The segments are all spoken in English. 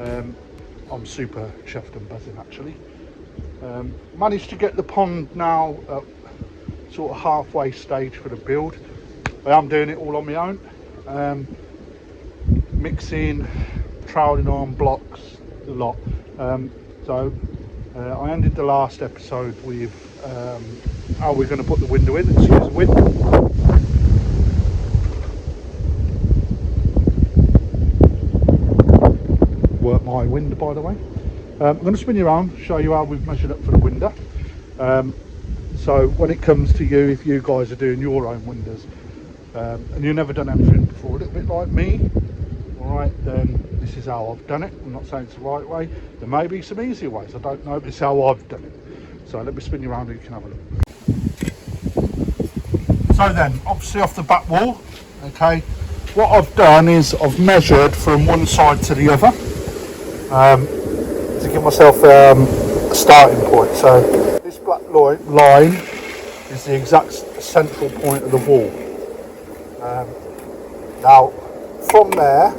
I'm super chuffed and buzzing actually. Managed to get the pond now at sort of halfway stage for the build. I am doing it all on my own, mixing, troweling on blocks, a lot. I ended the last episode with how we're going to put the window in. Excuse the wind. Work my window, by the way. I'm going to spin you around, show you how we've measured up for the window. So when it comes to you, if you guys are doing your own windows and you've never done anything before, a little bit like me, alright, then this is how I've done it. I'm not saying it's the right way. There may be some easier ways, I don't know, but it's how I've done it. So let me spin you around and you can have a look. So then, obviously off the back wall, okay, what I've done is I've measured from one side to the other to give myself a starting point. So this black line is the exact central point of the wall. Now from there,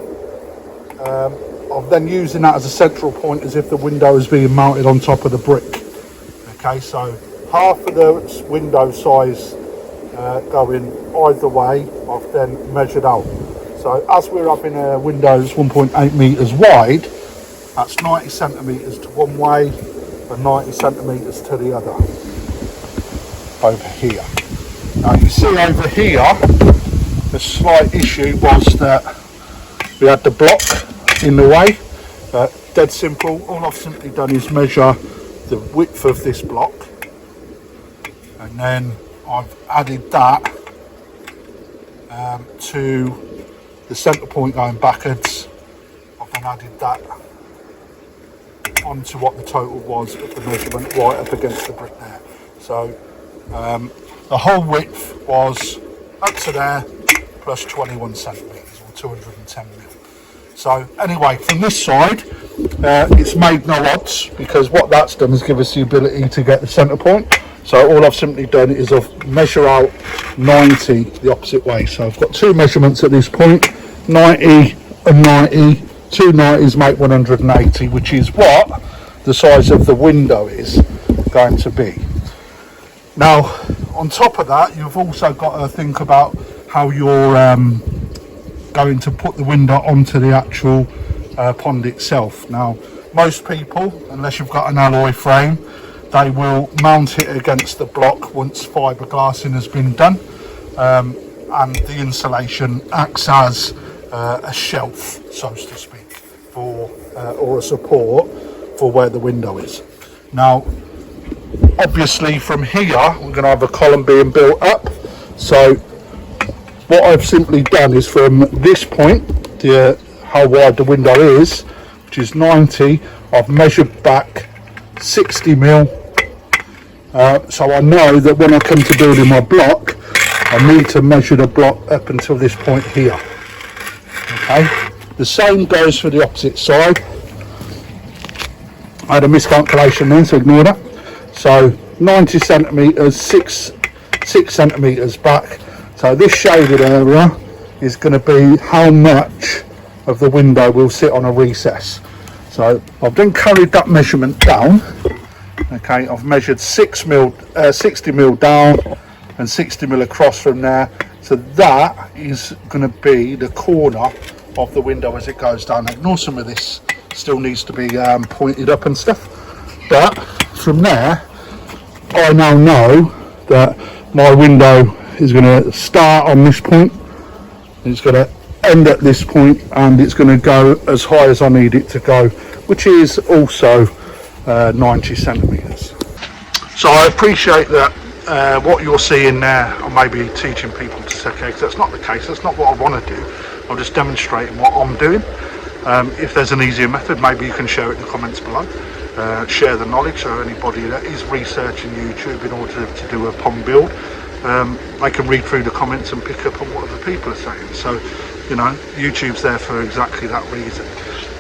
I'm then using that as a central point as if the window is being mounted on top of the brick. Okay, so half of the window size going either way, I've then measured out. So as we're having a window that's 1.8 metres wide, that's 90 centimetres to one way and 90 centimetres to the other over here. Now you see over here, the slight issue was that we had the block in the way. Dead simple, all I've simply done is measure the width of this block, and then I've added that to the centre point going backwards. I've then added that onto what the total was of the measurement right up against the brick there. So the whole width was up to there plus 21 centimetres or 210 mil. So anyway, from this side, it's made no odds, because what that's done is give us the ability to get the centre point. So all I've simply done is I've measured out 90 the opposite way. So I've got two measurements at this point, 90 and 90. Two 90s make 180, which is what the size of the window is going to be. Now, on top of that, you've also got to think about how you're going to put the window onto the actual pond itself. Now, most people, unless you've got an alloy frame, they will mount it against the block once fiberglassing has been done, and the insulation acts as a shelf, so to speak, for or a support for where the window is. Now, obviously from here we're going to have a column being built up. So what I've simply done is from this point to how wide the window is, which is 90, I've measured back 60 mil. So I know that when I come to building my block, I need to measure the block up until this point here. Okay, the same goes for the opposite side. I had a miscalculation then, so ignore that. So 90 centimetres, 6 centimetres back. So this shaded area is going to be how much of the window will sit on a recess. So I've then carried that measurement down. Okay, I've measured 60 mil down and 60 mil across from there. So that is going to be the corner of the window as it goes down. Ignore some of this, still needs to be pointed up and stuff. But from there, I now know that my window is going to start on this point, it's going to end at this point, and it's going to go as high as I need it to go, which is also 90 centimetres. So I appreciate that what you're seeing there, I may be teaching people to set cakes. That's not the case, that's not what I want to do. I'm just demonstrating what I'm doing. If there's an easier method, maybe you can share it in the comments below. Share the knowledge, so anybody that is researching YouTube in order to do a pond build, they can read through the comments and pick up on what other people are saying. So, you know, YouTube's there for exactly that reason.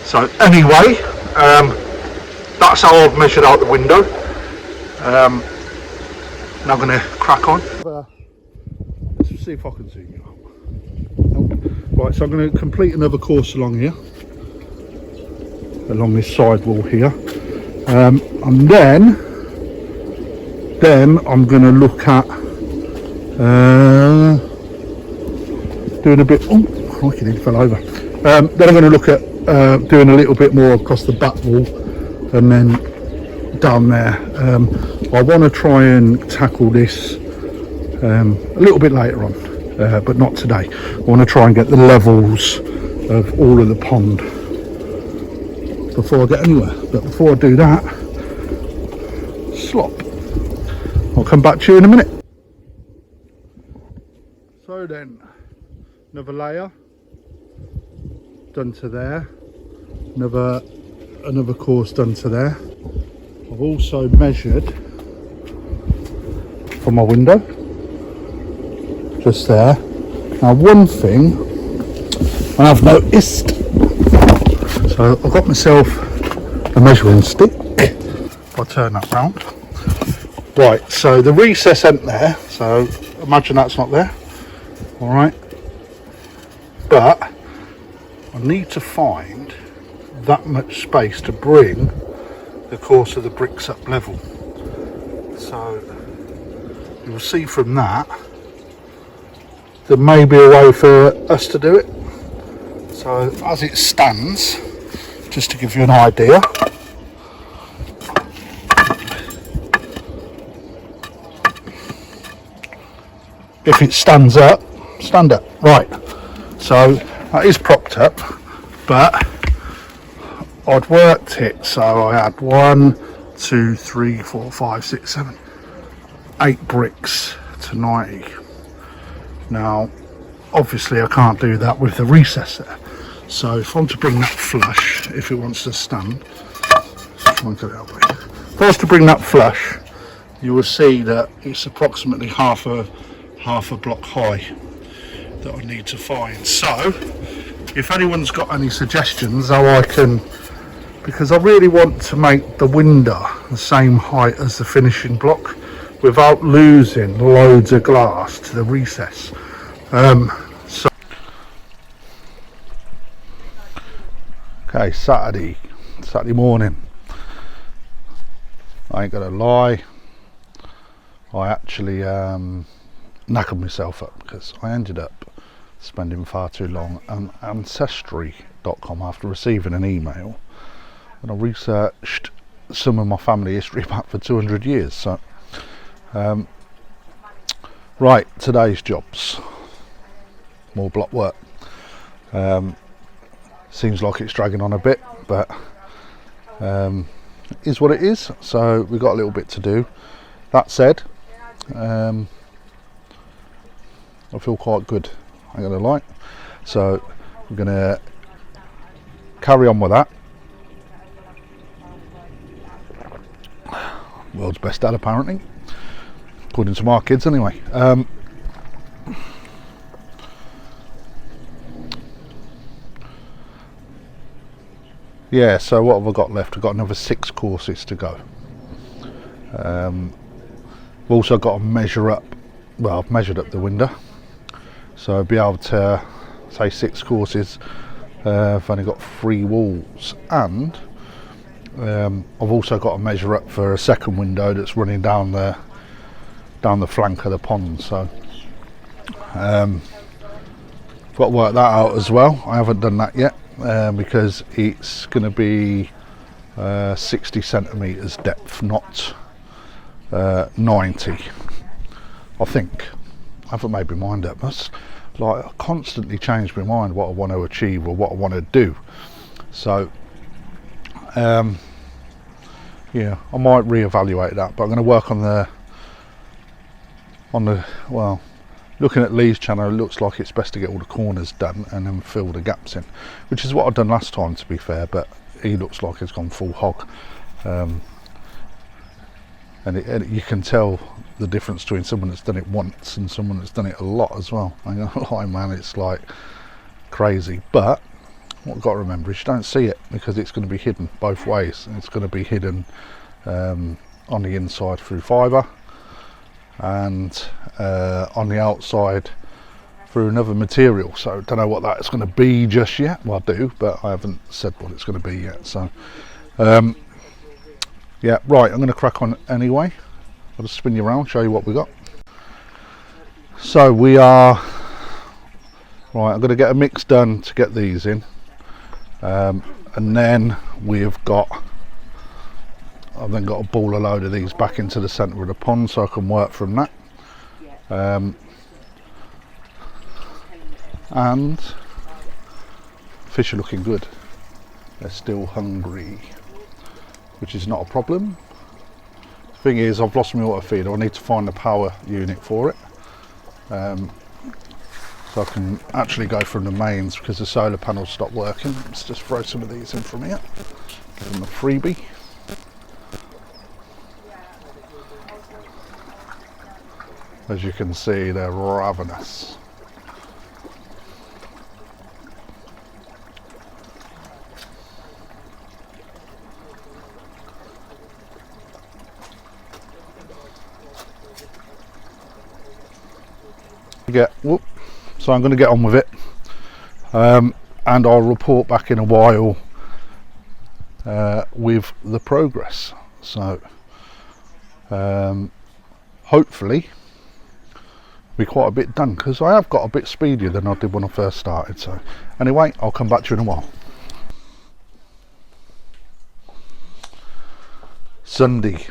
So anyway, that's how I've measured out the window. Now I'm going to crack on. Let's see if I can zoom you out. Right, so I'm going to complete another course along here. along this side wall here, and then I'm going to look at doing a bit. Oh, crikey, it fell over. Then I'm going to look at doing a little bit more across the back wall, and then down there. I want to try and tackle this a little bit later on, but not today. I want to try and get the levels of all of the pond before I get anywhere. But before I do that, slop. I'll come back to you in a minute. So then, another layer done to there, another course done to there. I've also measured from my window, just there. Now one thing I've noticed, so I've got myself a measuring stick. If I turn that round. Right, so the recess ain't there, so imagine that's not there. Alright, but I need to find that much space to bring the course of the bricks up level. So you'll see from that there may be a way for us to do it. So as it stands, just to give you an idea, if it stands up, stand up, right. So that is propped up, but I'd worked it, so I had 1, 2, 3, 4, 5, 6, 7, 8 bricks to 90. Now, obviously I can't do that with the recess there. So if I'm to bring that flush, if it wants to stand, if I was to bring that flush, you will see that it's approximately half a block high that I need to find. So, if anyone's got any suggestions how I can, because I really want to make the window the same height as the finishing block without losing loads of glass to the recess. Okay, Saturday morning. I ain't gonna lie, I actually knackered myself up because I ended up spending far too long on Ancestry.com after receiving an email, and I researched some of my family history back for 200 years. So right, today's jobs, more block work. Seems like it's dragging on a bit, but it is what it is. So we've got a little bit to do. That said, I feel quite good, I'm gonna lie. So we're gonna carry on with that. World's best dad, apparently, according to my kids anyway. Yeah, so what have I got left? I've got another 6 courses to go. We've also got to measure up, well, I've measured up the window, so I'll be able to say 6 courses. I've only got 3 walls, and I've also got to measure up for a second window that's running down the flank of the pond. So got to work that out as well. I haven't done that yet because it's going to be 60 centimeters depth, not 90. I think I haven't made my mind up. That's like, I constantly change my mind what I want to achieve or what I want to do. So yeah, I might reevaluate that, but I'm going to work on the well, looking at Lee's channel, it looks like it's best to get all the corners done and then fill the gaps in, which is what I've done last time, to be fair, but he looks like he's gone full hog. And you can tell the difference between someone that's done it once and someone that's done it a lot as well. I'm not gonna lie, man, it's like crazy. But what I've got to remember is you don't see it because it's going to be hidden both ways. It's going to be hidden on the inside through fibre, and on the outside through another material, so don't know what that's going to be just yet. Well, I do, but I haven't said what it's going to be yet. So yeah, right, I'm going to crack on anyway. I'll just spin you around, show you what we got. So we are right, I'm going to get a mix done to get these in, and then I've then got to ball a load of these back into the centre of the pond so I can work from that. And fish are looking good. They're still hungry, which is not a problem. The thing is, I've lost my auto feeder. I need to find the power unit for it, so I can actually go from the mains because the solar panels stopped working. Let's just throw some of these in from here. Give them a freebie. As you can see, they're ravenous. So I'm going to get on with it, and I'll report back in a while with the progress. So hopefully be quite a bit done, because I have got a bit speedier than I did when I first started. So anyway, I'll come back to you in a while. Sunday.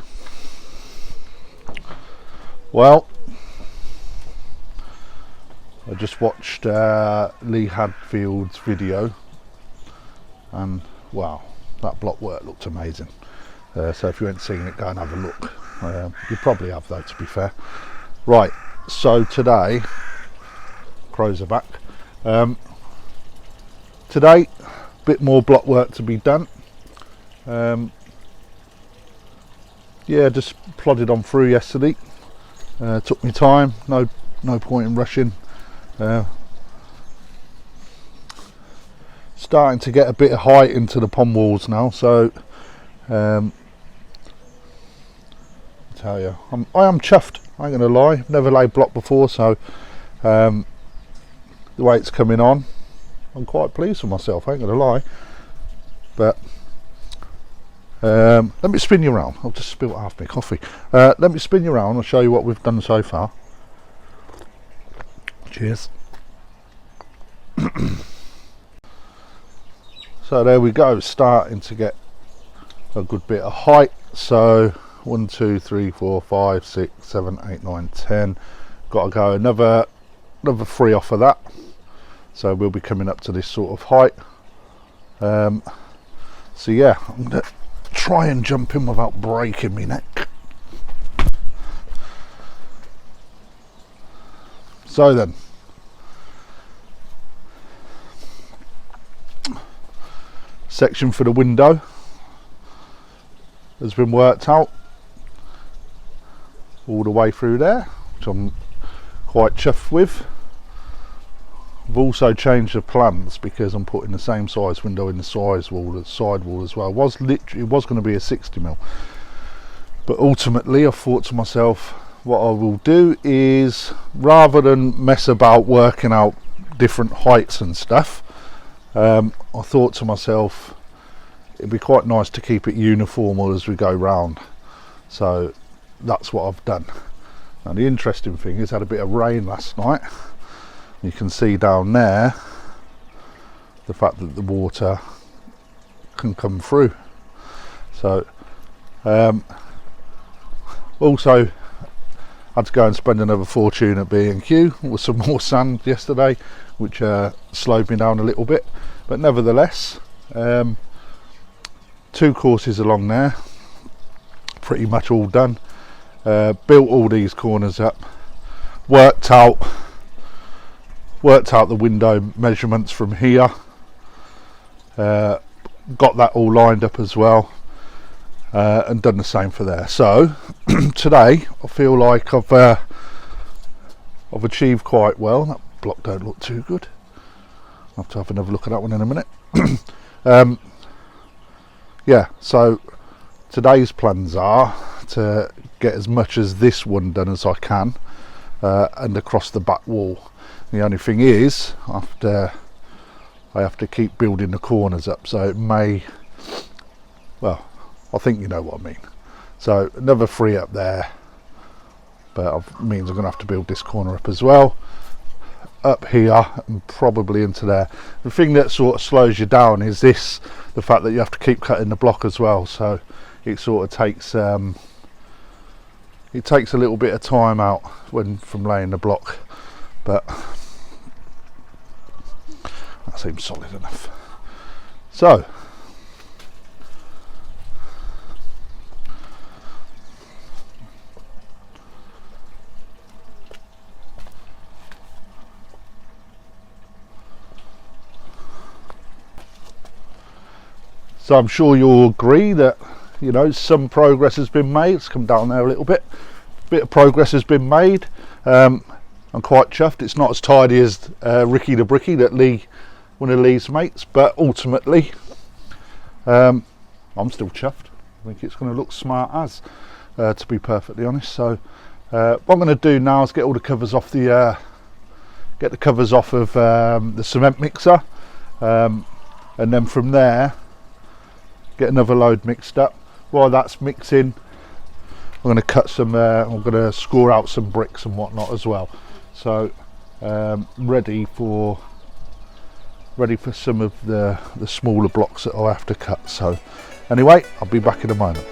Well, I just watched Lee Hadfield's video, and wow, that block work looked amazing. So if you haven't seen it, go and have a look. You probably have though, to be fair. Right, so today, crows are back. Today, a bit more block work to be done. Yeah, just plodded on through yesterday. Took me time, no point in rushing. Starting to get a bit of height into the pond walls now, so tell you, I am chuffed. I ain't gonna lie. Never laid block before, so the way it's coming on, I'm quite pleased with myself. I ain't gonna lie. But let me spin you around. I'll just spill half my coffee. Let me spin you around. I'll show you what we've done so far. Cheers. So there we go, starting to get a good bit of height. So 1 2 3 4 5 6 7 8 9 10. Got to go another 3 off of that, so we'll be coming up to this sort of height. So yeah, I'm gonna try and jump in without breaking my neck. So then, section for the window has been worked out all the way through there, which I'm quite chuffed with. I've also changed the plans because I'm putting the same size window in the side wall as well. It was going to be a 60mm, but ultimately I thought to myself, what I will do is, rather than mess about working out different heights and stuff, I thought to myself it'd be quite nice to keep it uniform as we go round. So that's what I've done. Now the interesting thing is, had a bit of rain last night. You can see down there the fact that the water can come through. So also had to go and spend another fortune at B&Q with some more sand yesterday, which slowed me down a little bit, but nevertheless 2 courses along there, pretty much all done. Built all these corners up, worked out the window measurements from here, got that all lined up as well, and done the same for there. So today I feel like I've achieved quite well. That block don't look too good. I'll have to have another look at that one in a minute. Yeah, so today's plans are to get as much as this one done as I can, and across the back wall. The only thing is, I have to keep building the corners up, so it may, well, I think you know what I mean. So another 3 up there, but it means I'm going to have to build this corner up as well, up here and probably into there. The thing that sort of slows you down is this, the fact that you have to keep cutting the block as well, so it sort of takes a little bit of time out from laying the block, but that seems solid enough. So I'm sure you'll agree that, you know, some progress has been made. Let's come down there a little bit. A bit of progress has been made. I'm quite chuffed. It's not as tidy as Ricky the Bricky, that one of Lee's mates, but ultimately I'm still chuffed. I think it's going to look smart as, to be perfectly honest. So what I'm going to do now is get all the covers off of the cement mixer, and then from there get another load mixed up. While that's mixing, I'm going to cut some I'm going to score out some bricks and whatnot as well, so ready for some of the smaller blocks that I'll have to cut. So anyway, I'll be back in a moment.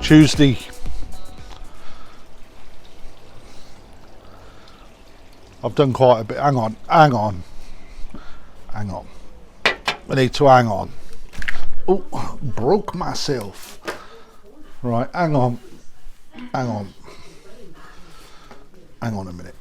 Tuesday. I've done quite a bit. Hang on. I need to hang on. Oh, broke myself. Right, hang on a minute.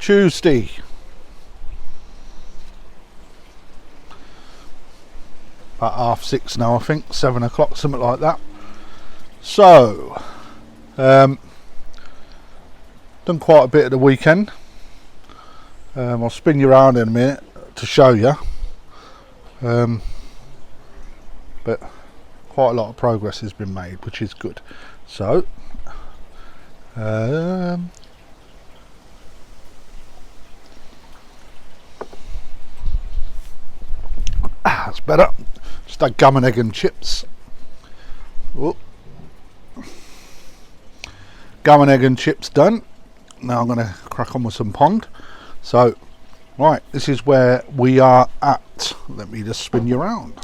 Tuesday. About 6:30 now, I think, 7 o'clock, something like that. So, done quite a bit of the weekend. I'll spin you around in a minute to show you. But quite a lot of progress has been made, which is good. So, that's better. Just had gammon, egg and chips. Oh. Gammon, egg and chips done. Now I'm going to crack on with some pond. So, right, this is where we are at. Let me just spin you around.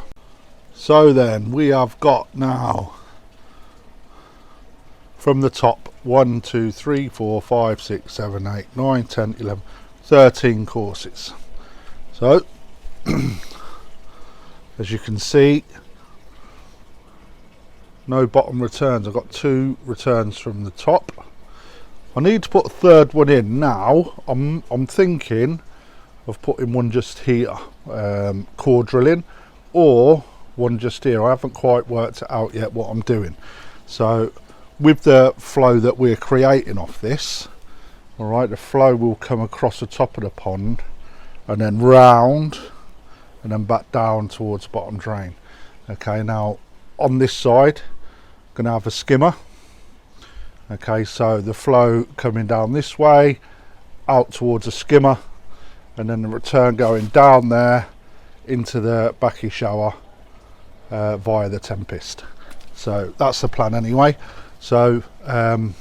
So then, we have got now, from the top, 1, 2, 3, 4, 5, 6, 7, 8, 9, 10, 11, 13 courses. So, as you can see, no bottom returns. I've got 2 returns from the top. I need to put a third one in now. I'm thinking of putting one just here, core drilling, or one just here. I haven't quite worked it out yet what I'm doing. So with the flow that we're creating off this, all right, the flow will come across the top of the pond and then round and then back down towards bottom drain. Okay, now on this side, I'm going to have a skimmer. Okay, so the flow coming down this way, out towards the skimmer, and then the return going down there into the backy shower via the Tempest. So that's the plan anyway. So the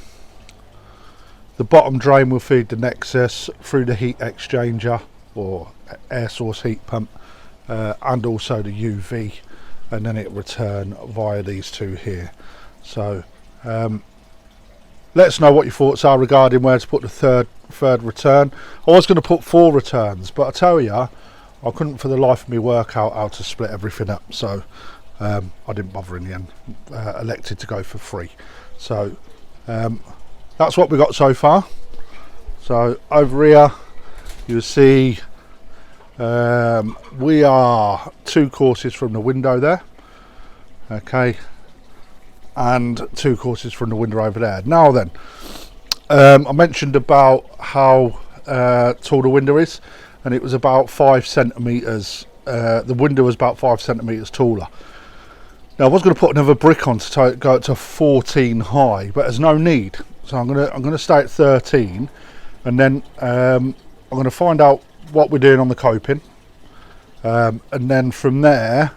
bottom drain will feed the Nexus through the heat exchanger or air source heat pump, and also the UV, and then it return via these 2 here. So let us know what your thoughts are regarding where to put the third return. I was going to put 4 returns, but I tell you, I couldn't for the life of me work out how to split everything up. So I didn't bother in the end. Elected to go for 3. So that's what we got so far. So over here, you see we are 2 courses from the window there. Okay. And 2 courses from the window over there. Now then, I mentioned about how tall the window is, and it was about 5 centimetres. The window was about 5 centimetres taller. Now I was going to put another brick on to go up to 14 high, but there's no need. So I'm going to stay at 13, and then I'm going to find out what we're doing on the coping, and then from there,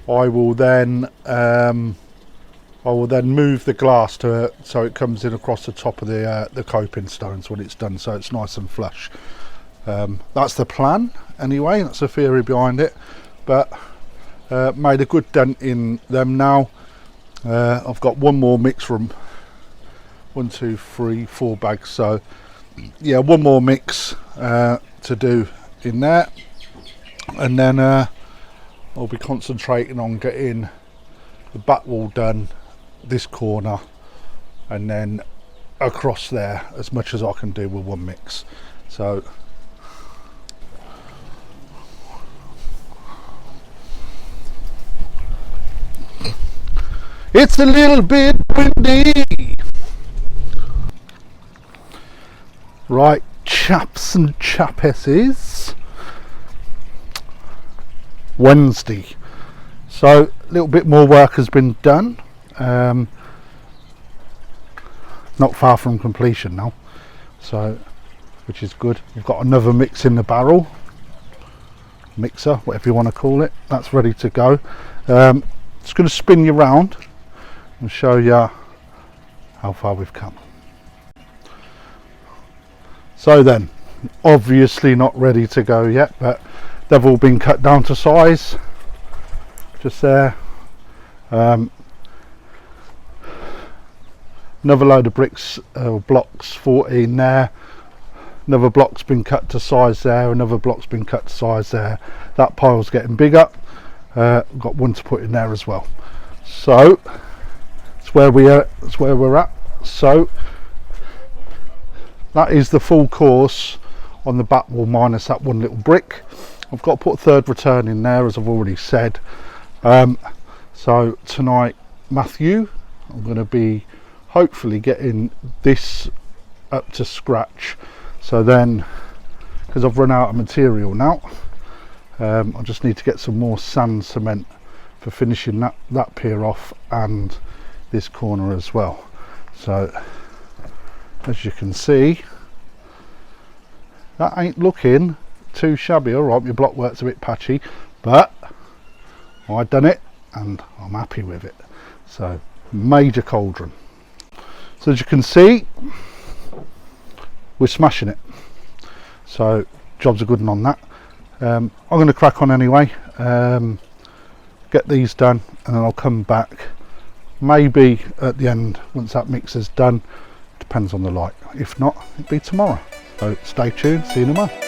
I will then move the glass so it comes in across the top of the coping stones when it's done, so it's nice and flush. That's the plan anyway. That's the theory behind it. But made a good dent in them now. I've got one more mix room. 1, 2, 3, 4 bags. So yeah, one more mix to do in there, and then I'll be concentrating on getting the back wall done, this corner, and then across there as much as I can do with one mix. So it's a little bit windy. Right, chaps and chapesses, Wednesday. So a little bit more work has been done. Not far from completion now, so which is good. We've got another mix in the barrel, mixer, whatever you want to call it. That's ready to go. Just going to spin you round and show you how far we've come. So then, obviously not ready to go yet, but they've all been cut down to size just there. Another load of bricks, blocks, 14 there. Another block's been cut to size there. Another block's been cut to size there. That pile's getting bigger. Got one to put in there as well. So that's where we are. That's where we're at. So that is the full course on the back wall minus that one little brick. I've got to put a third return in there, as I've already said. So tonight, Matthew, I'm going to be hopefully getting this up to scratch. So then, because I've run out of material now, I just need to get some more sand cement for finishing that pier off and this corner as well. So as you can see, that ain't looking too shabby. All right, my block work's a bit patchy, but I've done it and I'm happy with it. So major cauldron. So as you can see, we're smashing it. So jobs are good on that. I'm going to crack on anyway, get these done, and then I'll come back maybe at the end once that mixer's done. Depends on the light. If not, it'll be tomorrow. So stay tuned, see you in a month.